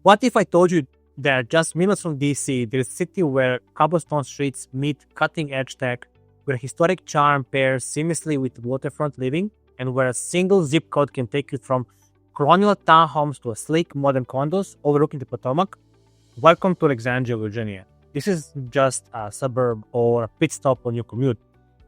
What if I told you that just minutes from DC, there's a city where cobblestone streets meet cutting-edge tech, where historic charm pairs seamlessly with waterfront living, and where a single zip code can take you from colonial townhomes to a sleek modern condos overlooking the Potomac? Welcome to Alexandria, Virginia. This is just a suburb or a pit stop on your commute.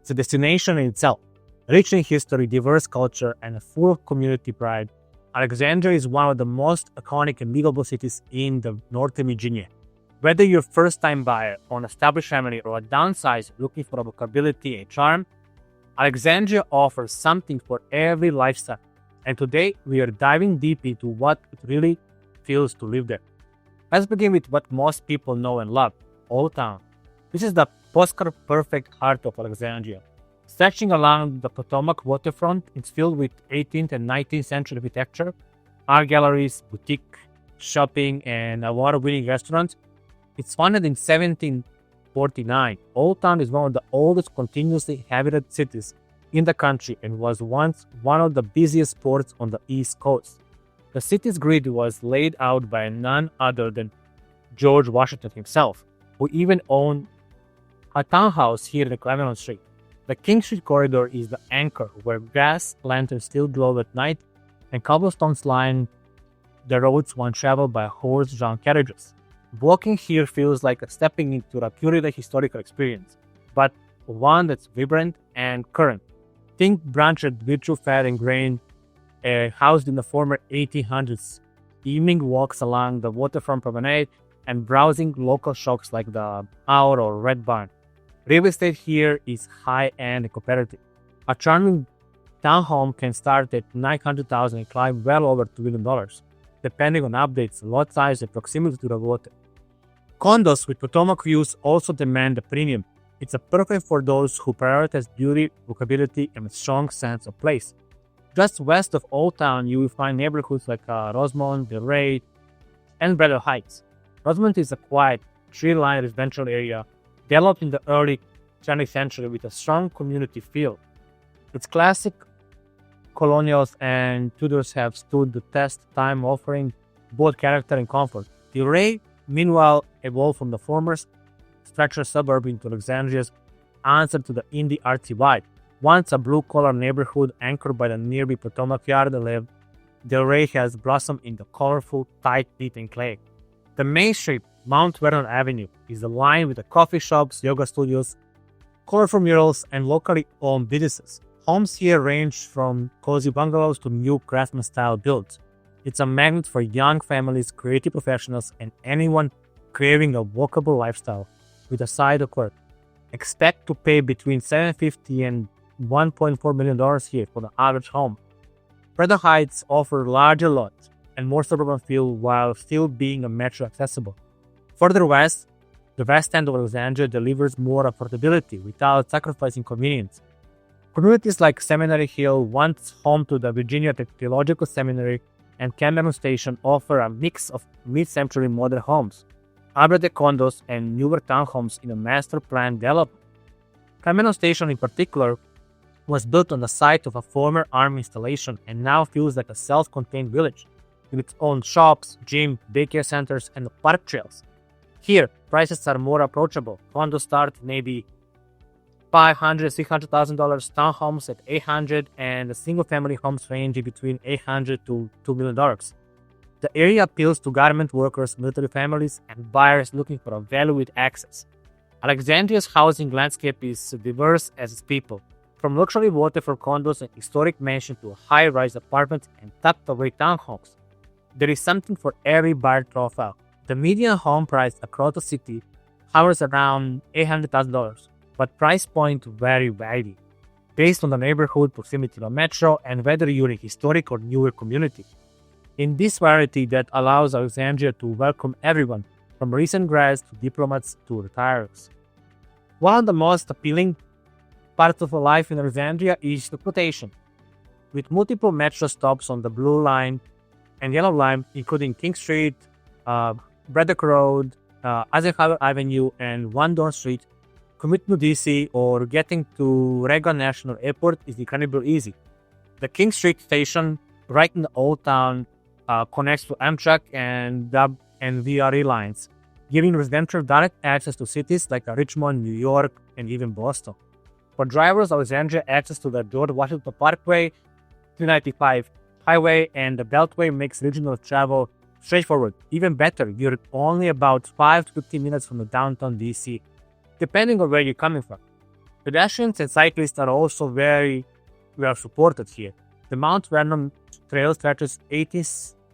It's a destination in itself, rich in history, diverse culture, and full of community pride. Alexandria is one of the most iconic and livable cities in the Northern Virginia. Whether you're a first-time buyer or an established family or a downsizer looking for walkability and charm, Alexandria offers something for every lifestyle. And today, we are diving deep into what it really feels to live there. Let's begin with what most people know and love, Old Town. This is the postcard-perfect heart of Alexandria. Stretching along the Potomac waterfront, it's filled with 18th and 19th century architecture, art galleries, boutique, shopping, and award-winning restaurants. It's founded in 1749. Old Town is one of the oldest continuously inhabited cities in the country and was once one of the busiest ports on the East Coast. The city's grid was laid out by none other than George Washington himself, who even owned a townhouse here in Cleveland Street. The King Street corridor is the anchor where gas lanterns still glow at night and cobblestones line the roads once traveled by horse-drawn carriages. Walking here feels like stepping into a purely historical experience, but one that's vibrant and current. Think branched virtue fat and grain, housed in the former 1800s, evening walks along the waterfront promenade, and browsing local shops like the Owl or Red Barn. Real estate here is high-end and competitive. A charming townhome can start at $900,000 and climb well over $2 million, depending on updates, lot size, and proximity to the water. Condos with Potomac views also demand a premium. It's perfect for those who prioritize beauty, walkability, and a strong sense of place. Just west of Old Town, you will find neighborhoods like Rosemont, Del Rey, and Braddock Heights. Rosemont is a quiet, tree-lined residential area developed in the early 20th century with a strong community feel. Its classic colonials and Tudors have stood the test of time, offering both character and comfort. Del Rey, meanwhile, evolved from the former structured suburb into Alexandria's answer to the indie artsy vibe. Once a blue-collar neighborhood anchored by the nearby Potomac Yard lived, Del Rey has blossomed into colorful, tight-knit enclave. The main street, Mount Vernon Avenue, is lined with the coffee shops, yoga studios, colorful murals, and locally owned businesses. Homes here range from cozy bungalows to new craftsman-style builds. It's a magnet for young families, creative professionals, and anyone craving a walkable lifestyle with a side of work. Expect to pay between $750 and $1.4 million here for the average home. Braddock Heights offer larger lots and more suburban feel while still being a metro accessible. Further west, the west end of Alexandria delivers more affordability without sacrificing convenience. Communities like Seminary Hill, once home to the Virginia Theological Seminary, and Cameron Station offer a mix of mid-century modern homes, upgraded condos, and newer townhomes in a master plan development. Cameron Station in particular was built on the site of a former army installation and now feels like a self-contained village, with its own shops, gym, daycare centers, and park trails. Here, prices are more approachable. Condos start maybe $500,000, $600,000, townhomes at $800,000, and single-family homes ranging between $800,000 to $2 million. The area appeals to garment workers, military families, and buyers looking for a value with access. Alexandria's housing landscape is diverse as its people, from luxury waterfront condos and historic mansions to high-rise apartments and tucked-away townhomes. There is something for every buyer profile. The median home price across the city hovers around $800,000, but price points vary widely, based on the neighborhood, proximity to the metro, and whether you're in a historic or newer community. In this variety that allows Alexandria to welcome everyone, from recent grads to diplomats to retirees. One of the most appealing parts of life in Alexandria is transportation, with multiple metro stops on the Blue Line and Yellow Line, including King Street, Braddock Road, Eisenhower Avenue, and One Dorn Street. Commuting to DC or getting to Reagan National Airport is incredibly easy. The King Street station, right in the Old Town, connects to Amtrak and and VRE lines, giving residential direct access to cities like Richmond, New York, and even Boston. For drivers, Alexandria access to the George Washington Parkway, 395 Highway, and the Beltway makes regional travel straightforward. Even better, you're only about 5 to 15 minutes from the downtown DC, depending on where you're coming from. Pedestrians and cyclists are also very well supported here. The Mount Vernon Trail stretches 80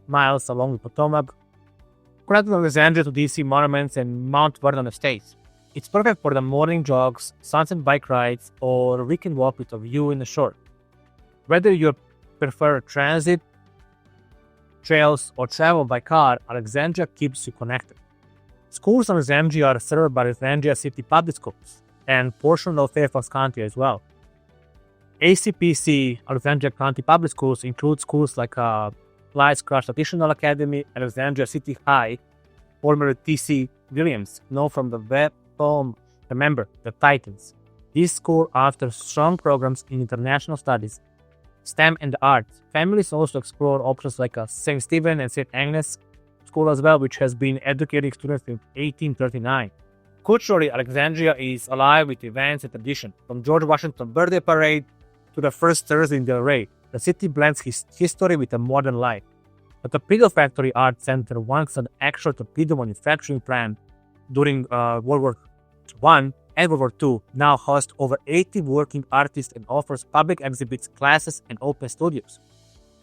miles along the Potomac, connecting Alexandria to DC monuments and Mount Vernon estates. It's perfect for the morning jogs, sunset bike rides, or weekend walk with a view in the shore. Whether you prefer transit, trails, or travel by car, Alexandria keeps you connected. Schools in Alexandria are served by Alexandria City Public Schools and portion of Fairfax County as well. ACPC, Alexandria County Public Schools, include schools like Lights Crash Additional Academy, Alexandria City High, former T.C. Williams, known from the web poem Remember, the Titans. These schools offer strong programs in international studies, STEM, and the arts. Families also explore options like St. Stephen and St. Agnes School as well, which has been educating students since 1839. Culturally, Alexandria is alive with events and tradition, from George Washington birthday parade to the first Thursday in Del Rey. The city blends history with a modern life. The Torpedo Factory Art Center, once an actual torpedo manufacturing plant during World War I and World War II, now hosts over 80 working artists and offers public exhibits, classes, and open studios.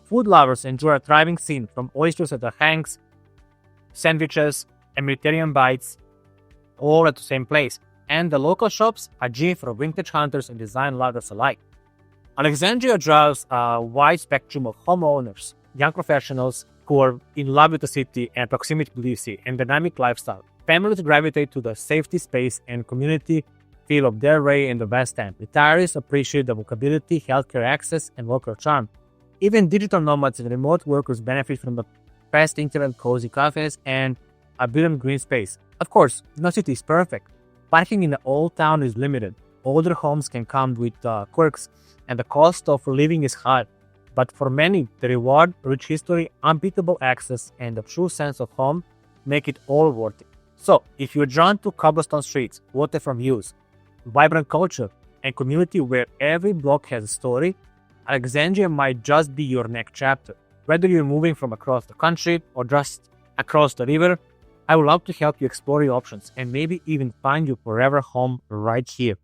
Food lovers enjoy a thriving scene, from oysters at the Hanks, sandwiches, and Mediterranean bites, all at the same place. And the local shops are gym for vintage hunters and design lovers alike. Alexandria draws a wide spectrum of homeowners, young professionals who are in love with the city and proximity to DC and dynamic lifestyle. Families gravitate to the safety space and community feel of Del Rey and the West End. Retirees appreciate the walkability, healthcare access, and local charm. Even digital nomads and remote workers benefit from the fast internet, cozy cafes, and a brilliant green space. Of course, no city is perfect. Parking in the old town is limited. Older homes can come with quirks, and the cost of living is high. But for many, the reward, rich history, unbeatable access, and a true sense of home make it all worth it. So, if you're drawn to cobblestone streets, waterfront views, vibrant culture, and community where every block has a story, Alexandria might just be your next chapter. Whether you're moving from across the country or just across the river, I would love to help you explore your options and maybe even find your forever home right here.